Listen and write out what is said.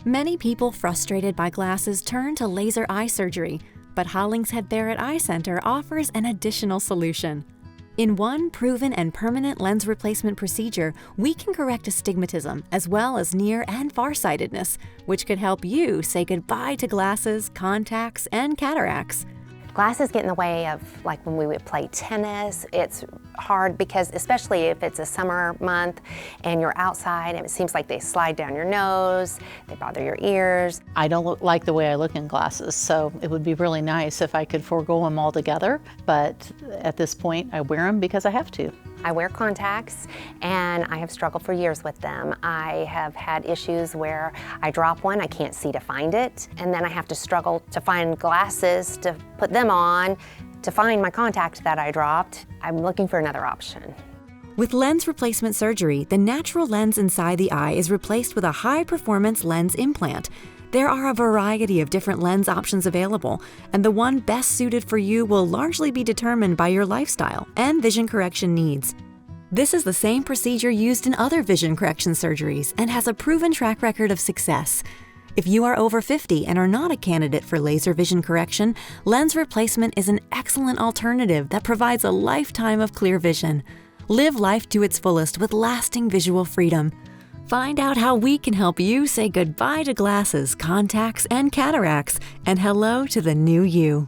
Many people frustrated by glasses turn to laser eye surgery, but Hollingshead Barrett Eye Center offers an additional solution. In one proven and permanent lens replacement procedure, we can correct astigmatism as well as near and farsightedness, which could help you say goodbye to glasses, contacts, and cataracts. Glasses get in the way of, like, when we would play tennis. It's hard because, especially if it's a summer month and you're outside and it seems like they slide down your nose, they bother your ears. I don't like the way I look in glasses, so it would be really nice if I could forego them altogether, but at this point I wear them because I have to. I wear contacts and I have struggled for years with them. I have had issues where I drop one, I can't see to find it, and then I have to struggle to find glasses to put them on to find my contact that I dropped. I'm looking for another option. With lens replacement surgery, the natural lens inside the eye is replaced with a high-performance lens implant. There are a variety of different lens options available, and the one best suited for you will largely be determined by your lifestyle and vision correction needs. This is the same procedure used in other vision correction surgeries and has a proven track record of success. If you are over 50 and are not a candidate for laser vision correction, lens replacement is an excellent alternative that provides a lifetime of clear vision. Live life to its fullest with lasting visual freedom. Find out how we can help you say goodbye to glasses, contacts, and cataracts, and hello to the new you.